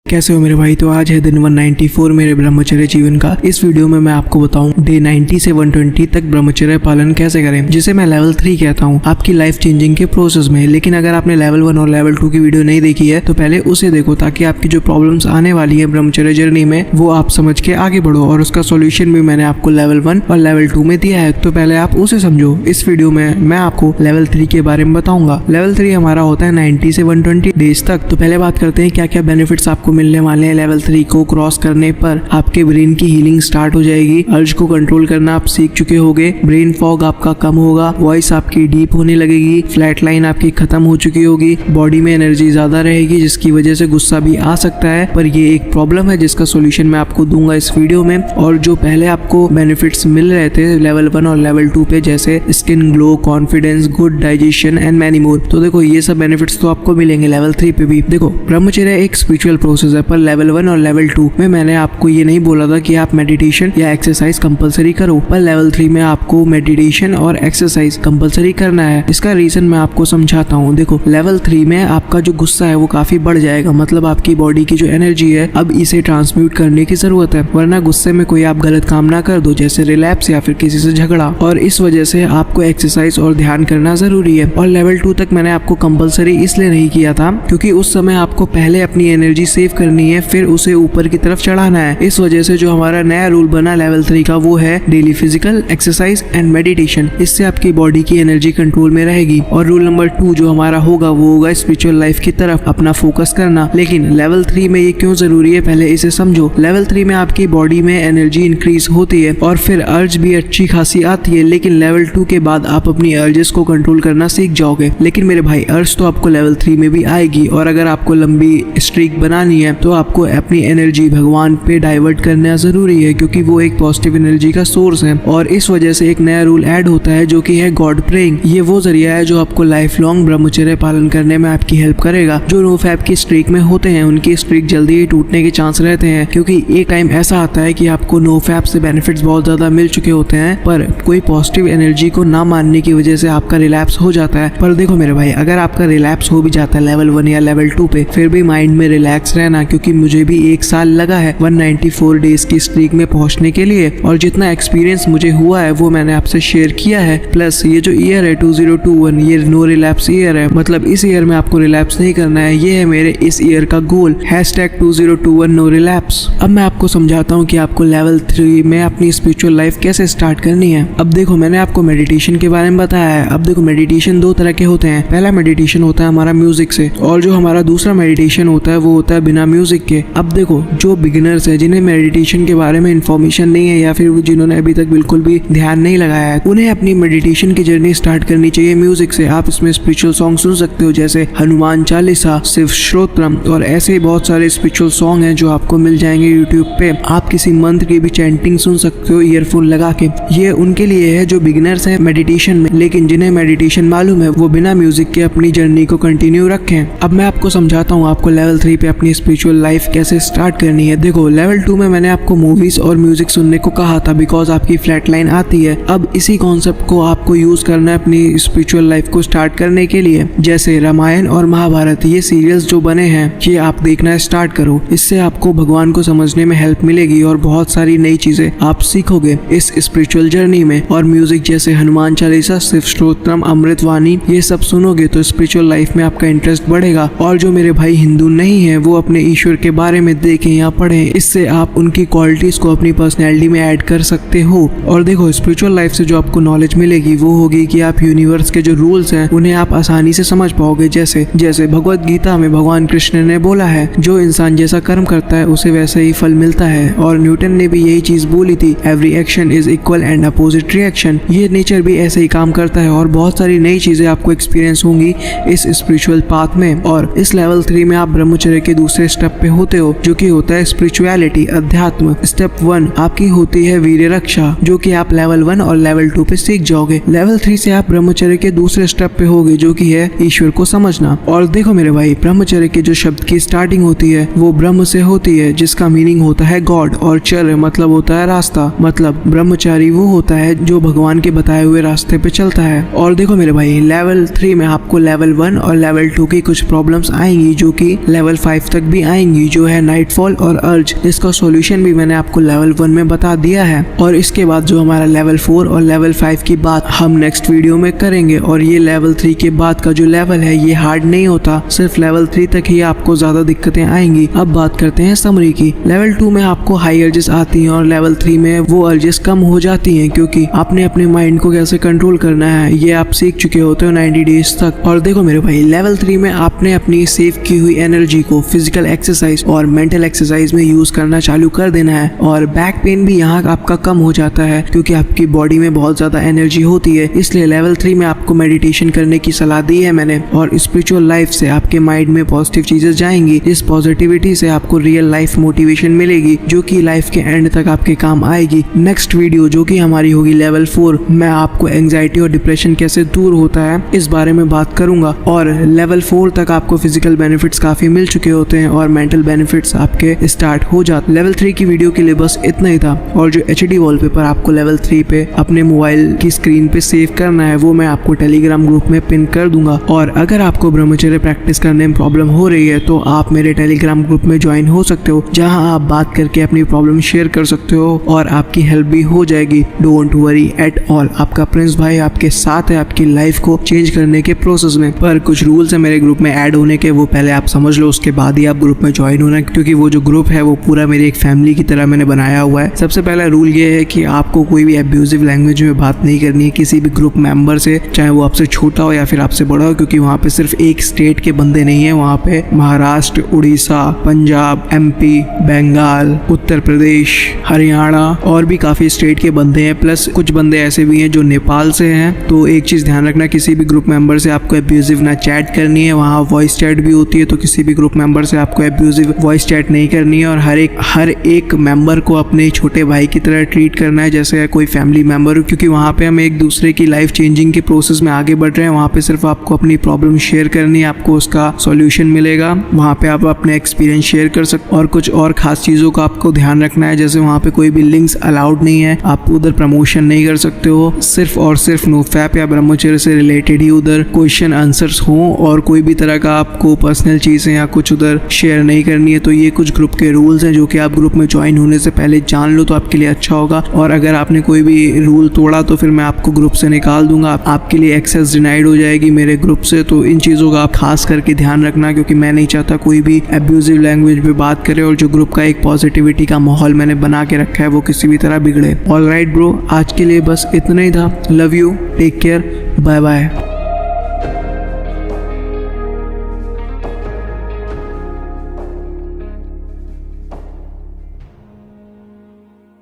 कैसे हो मेरे भाई। तो आज है दिन 194 मेरे ब्रह्मचर्य जीवन का। इस वीडियो में मैं आपको बताऊं डे 90 से 120 तक ब्रह्मचर्य पालन कैसे करें, जिसे मैं लेवल 3 कहता हूं आपकी लाइफ चेंजिंग के प्रोसेस में। लेकिन अगर आपने लेवल 1 और लेवल 2 की वीडियो नहीं देखी है तो पहले उसे देखो, ताकि आपकी जो प्रॉब्लम्स आने वाली है ब्रह्मचर्य जर्नी में वो आप समझ के आगे बढ़ो। और उसका सोल्यूशन भी मैंने आपको लेवल 1 और लेवल 2 में दिया है, तो पहले आप उसे समझो। इस वीडियो में मैं आपको लेवल 3 के बारे में बताऊंगा। लेवल 3 हमारा होता है 90 से 120 डेज तक। तो पहले बात करते हैं क्या क्या बेनिफिट्स आपको मिलने वाले हैं। लेवल 3 को क्रॉस करने पर आपके ब्रेन की हीलिंग स्टार्ट हो जाएगी। अर्ज को कंट्रोल करना आप सीख चुके होगे, ब्रेन फॉग आपका कम होगा, वॉइस आपकी डीप होने लगेगी, फ्लैट लाइन आपकी खत्म हो चुकी होगी, बॉडी में एनर्जी ज्यादा रहेगी जिसकी वजह से गुस्सा भी आ सकता है। पर ये एक प्रॉब्लम है जिसका सोल्यूशन मैं आपको दूंगा इस वीडियो में। और जो पहले आपको बेनिफिट्स मिल रहे थे लेवल 1 और लेवल 2 पे, जैसे skin glow, confidence, good digestion and many more, तो देखो ये सब बेनिफिट्स तो आपको मिलेंगे लेवल 3 पे भी। देखो ब्रह्मचर्य एक स्पिरिचुअल प्रोसेस है, पर लेवल 1 और लेवल 2 में मैंने आपको ये नहीं बोला था कि आप मेडिटेशन या एक्सरसाइज कंपलसरी करो, पर लेवल 3 में आपको मेडिटेशन और एक्सरसाइज कंपलसरी करना है। इसका रीजन मैं आपको समझाता हूँ। देखो लेवल 3 में आपका जो गुस्सा है वो काफी बढ़ जाएगा, मतलब आपकी बॉडी की जो एनर्जी है अब इसे ट्रांसम्यूट करने की जरूरत है, वरना गुस्से में कोई आप गलत काम ना कर दो, जैसे रिलैप्स या फिर किसी से झगड़ा। और इस वजह से आपको एक्सरसाइज और ध्यान करना जरूरी है। और लेवल 2 तक मैंने आपको कंपलसरी इसलिए नहीं किया था क्योंकि उस समय आपको पहले अपनी एनर्जी सेव करनी है, फिर उसे ऊपर की तरफ चढ़ाना है। इस वजह से जो हमारा नया रूल बना लेवल 3 का वो है daily physical exercise and meditation. इससे आपकी बॉडी की एनर्जी कंट्रोल में रहेगी। और रूल नंबर 2 जो हमारा होगा वो होगा स्पिरिचुअल लाइफ की तरफ अपना फोकस करना। लेकिन लेवल 3 में ये क्यों जरूरी है पहले इसे समझो। लेवल 3 में आपकी बॉडी में एनर्जी इंक्रीज होती है और फिर अर्ज भी अच्छी खासी आती है, लेकिन लेवल 2 के बाद आप अपनी अर्जेस को कंट्रोल करना सीख जाओगे। लेकिन मेरे भाई अर्ज तो आपको लेवल 3 में भी आएगी, और अगर आपको लंबी स्ट्रीक बनानी है तो आपको अपनी एनर्जी भगवान पे डाइवर्ट करना जरूरी है, क्योंकि वो एक पॉजिटिव एनर्जी का सोर्स है। और इस वजह से एक नया रूल ऐड होता है जो कि है गॉड प्रेइंग। ये वो जरिया है जो आपको लाइफ लॉन्ग ब्रह्मचर्य पालन करने में आपकी हेल्प करेगा। जो नो फैप की स्ट्रीक में होते हैं उनकी स्ट्रीक जल्दी ही टूटने के चांस रहते हैं, क्योंकि एक टाइम ऐसा आता है कि आपको नो फैप से बेनिफिट्स बहुत ज्यादा मिल चुके होते हैं, पर कोई पॉजिटिव एनर्जी को ना मानने की वजह से आपका रिलैप्स हो जाता है। पर देखो मेरे भाई, अगर आपका रिलैप्स हो भी जाता है लेवल 1 या लेवल 2 पे, फिर भी माइंड में रिलैक्स रहना, क्योंकि मुझे भी 1 साल लगा है 194 डेज की स्ट्रीक में पहुंचने के लिए। और जितना एक्सपीरियंस मुझे हुआ है वो मैंने आपसे शेयर किया है। प्लस ये जो ईयर है 2021, ये नो रिलैप्स ईयर है, मतलब इस ईयर में आपको रिलैप्स नहीं करना है। ये है मेरे इस ईयर का गोल, #2021 नो रिलैप्स। अब मैं आपको समझाता हूँ कि आपको लेवल 3 में अपनी स्पिरिचुअल लाइफ कैसे स्टार्ट करनी है। अब देखो मैंने आपको मेडिटेशन के बारे में बताया है। अब देखो मेडिटेशन 2 तरह के होते हैं। पहला मेडिटेशन होता है हमारा म्यूजिक से, और जो हमारा दूसरा मेडिटेशन होता है वो होता है बिना म्यूजिक के। अब देखो जो बिगिनर्स है, जिन्हें मेडिटेशन के बारे में इंफॉर्मेशन नहीं है या फिर जिन्होंने अभी तक बिल्कुल भी ध्यान नहीं लगाया है, उन्हें अपनी मेडिटेशन की जर्नी स्टार्ट करनी चाहिए म्यूजिक से। आप इसमें स्पिरिचुअल सॉन्ग सुन सकते हो, जैसे हनुमान चालीसा, शिव स्तोत्रम, और ऐसे ही बहुत सारे स्पिरिचुअल सॉन्ग हैं जो आपको मिल जाएंगे यूट्यूब पे। आप किसी मंत्र की भी चैंटिंग सुन सकते हो ईयरफोन लगा के। ये उनके लिए है जो बिगिनर्स हैं मेडिटेशन में, लेकिन जिन्हें मेडिटेशन मालूम है वो बिना म्यूजिक के अपनी जर्नी को कंटिन्यू रखें। अब मैं आपको समझाता हूँ आपको लेवल 3 पे अपनी स्पिरिचुअल लाइफ कैसे स्टार्ट करनी है। देखो लेवल 2 में मैंने आपको मूवीज और म्यूजिक सुनने को कहा था, बिकॉज आपकी फ्लैट लाइन आती है। अब इसी कॉन्सेप्ट को आपको यूज करना है अपनी स्पिरिचुअल लाइफ को स्टार्ट करने के लिए। जैसे रामायण और महाभारत, ये सीरियल्स जो बने हैं ये आप देखना स्टार्ट करो। इससे आपको भगवान को समझने में हेल्प मिलेगी और बहुत सारी नई चीजें आप सीखोगे इस स्पिरिचुअल जर्नी में। और म्यूजिक जैसे हनुमान चालीसा, शिव स्तोत्रम, अमृतवाणी, ये सब सुनोगे तो स्पिरिचुअल लाइफ में आपका इंटरेस्ट बढ़ेगा। और जो मेरे भाई हिंदू नहीं है वो अपने ईश्वर के बारे में देखें या पढ़ें, इससे आप उनकी क्वालिटीज को अपनी पर्सनैलिटी में ऐड कर सकते हो। और देखो स्पिरिचुअल लाइफ से जो आपको नॉलेज मिलेगी वो होगी कि आप यूनिवर्स के जो रूल्स हैं उन्हें आप आसानी से समझ पाओगे। जैसे भगवत गीता में भगवान कृष्ण ने बोला है जो इंसान जैसा कर्म करता है उसे वैसा ही फल मिलता है। और न्यूटन ने भी यही चीज बोली थी, every action is equal and opposite reaction. ये नेचर भी ऐसे ही काम करता है। और बहुत सारी नई चीजें आपको एक्सपीरियंस होंगी इस स्पिरिचुअल पाथ में। और इस लेवल 3 में आप ब्रह्मचर्य के दूसरे स्टेप पे होते हो जो कि होता है स्पिरिचुअलिटी, अध्यात्म। स्टेप 1 आपकी होती है वीर रक्षा, जो कि आप लेवल 1 और लेवल 2 पे सीख जाओगे। लेवल 3 से आप ब्रह्मचर्य के दूसरे स्टेप पे होगे जो कि है ईश्वर को समझना। और देखो मेरे भाई, ब्रह्मचर्य के जो शब्द की स्टार्टिंग होती है वो ब्रह्म से होती है, जिसका मीनिंग होता है गॉड, और चर्य मतलब होता है रास्ता, मतलब ब्रह्मचारी वो होता है जो भगवान के बताए हुए रास्ते पे चलता है। और देखो मेरे भाई, लेवल 3 में आपको लेवल 1 और लेवल 2 की कुछ प्रॉब्लम्स आएंगी जो कि लेवल 5 तक भी भी आएंगी जो है नाइटफॉल और अर्ज। इसका सॉल्यूशन भी मैंने आपको लेवल 1 में बता दिया है। और इसके बाद जो हमारा लेवल 4 और लेवल 5 की बात हम नेक्स्ट वीडियो में करेंगे। और ये लेवल 3 के बाद का जो लेवल है ये हार्ड नहीं होता, सिर्फ लेवल 3 तक ही आपको ज्यादा दिक्कतें आएंगी। अब बात करते हैं समरी की। लेवल 2 में आपको हाई अर्जेस आती हैं और लेवल 3 में वो अर्जेस कम हो जाती हैं, क्योंकि आपने अपने माइंड को कैसे कंट्रोल करना है ये आप सीख चुके होते हो 90 डेज तक। और देखो मेरे भाई, लेवल 3 में आपने अपनी सेव की हुई एनर्जी को फिजिकल एक्सरसाइज और मेंटल एक्सरसाइज में यूज करना चालू कर देना है। और बैक पेन भी यहाँ आपका कम हो जाता है, क्योंकि आपकी बॉडी में बहुत ज्यादा एनर्जी होती है। इसलिए लेवल 3 में आपको मेडिटेशन करने की सलाह दी है मैंने। और स्पिरिचुअल लाइफ से आपके माइंड में पॉजिटिव चीजें जाएंगी। इस पॉजिटिविटी से आपको रियल लाइफ मोटिवेशन मिलेगी, जो कि लाइफ के एंड तक आपके काम आएगी। नेक्स्ट वीडियो जो कि हमारी होगी लेवल 4, मैं आपको एंजाइटी और डिप्रेशन कैसे दूर होता है इस बारे में बात करूंगा। और लेवल 4 तक आपको फिजिकल बेनिफिट्स काफी मिल चुके होते हैं और मेंटल बेनिफिट्स आपके स्टार्ट हो जाते। लेवल 3 की वीडियो के लिए बस इतना ही था। और जो HD वॉलपेपर आपको लेवल 3 पे अपने मोबाइल की स्क्रीन पे सेव करना है वो मैं आपको टेलीग्राम ग्रुप में पिन कर दूंगा। और अगर आपको ब्रह्मचर्य प्रैक्टिस करने में प्रॉब्लम हो रही है तो आप मेरे टेलीग्राम ग्रुप में ज्वाइन हो सकते हो, जहां आप बात करके अपनी प्रॉब्लम शेयर कर सकते हो और आपकी हेल्प भी हो जाएगी। डोंट वरी एट ऑल, आपका प्रिंस भाई आपके साथ है आपकी लाइफ को चेंज करने के प्रोसेस में। पर कुछ रूल्स है मेरे ग्रुप में ऐड होने के, वो पहले आप समझ लो, उसके बाद ही आप ग्रुप में ज्वाइन होना, क्योंकि वो जो ग्रुप है वो पूरा मेरी एक फैमिली की तरह मैंने बनाया हुआ है। सबसे पहला रूल ये है कि आपको कोई भी अब्यूजिव लैंग्वेज में बात नहीं करनी है किसी भी ग्रुप मेंबर से, चाहे वो आपसे छोटा हो या फिर आपसे बड़ा हो, क्योंकि वहाँ पे सिर्फ एक स्टेट के बंदे नहीं है। वहाँ पे महाराष्ट्र, उड़ीसा, पंजाब, MP, बंगाल, उत्तर प्रदेश, हरियाणा और भी काफी स्टेट के बंदे हैं, प्लस कुछ बंदे ऐसे भी हैं जो नेपाल से हैं। तो एक चीज ध्यान रखना, किसी भी ग्रुप मेंबर से आपको अब्यूजिव ना चैट करनी है। वहाँ वॉइस चैट भी होती है, तो किसी भी ग्रुप मेंबर से आपको अब्यूजिव वॉइस चैट नहीं करनी है। और हर एक मेंबर को अपने छोटे भाई की तरह ट्रीट करना है, जैसे कोई फैमिली मेंबर हो, क्योंकि वहाँ पे हम एक दूसरे की लाइफ चेंजिंग के प्रोसेस में आगे बढ़ रहे हैं। वहाँ पे सिर्फ आपको अपनी प्रॉब्लम शेयर करनी है, आपको उसका सॉल्यूशन मिलेगा। वहाँ पे आप अपने एक्सपीरियंस शेयर कर सकते। और कुछ और खास चीज़ों का आपको ध्यान रखना है, जैसे वहाँ पे कोई भी लिंक्स अलाउड नहीं है, आप उधर प्रमोशन नहीं कर सकते हो। सिर्फ और सिर्फ नोफैप या ब्रह्मचर्य से रिलेटेड ही उधर क्वेश्चन आंसर्स हों, और कोई भी तरह का आपको पर्सनल चीज़ें या कुछ उधर शेयर नहीं करनी है। तो ये कुछ ग्रुप के रूल्स हैं जो कि आप ग्रुप में ज्वाइन होने से पहले जान लो, तो आपके लिए अच्छा होगा। और अगर आपने कोई भी रूल तोड़ा तो फिर मैं आपको ग्रुप से निकाल दूंगा, आपके लिए एक्सेस डिनाइड हो जाएगी मेरे ग्रुप से। तो इन चीज़ों का आप खास करके ध्यान रखना, क्योंकि मैं नहीं चाहता कोई भी अब्यूजिव लैंग्वेज में बात करे, और जो ग्रुप का एक पॉजिटिविटी का माहौल मैंने बना के रखा है वो किसी भी तरह बिगड़े। ऑलराइट ब्रो, आज के लिए बस इतना ही था। Love you, take care, bye bye.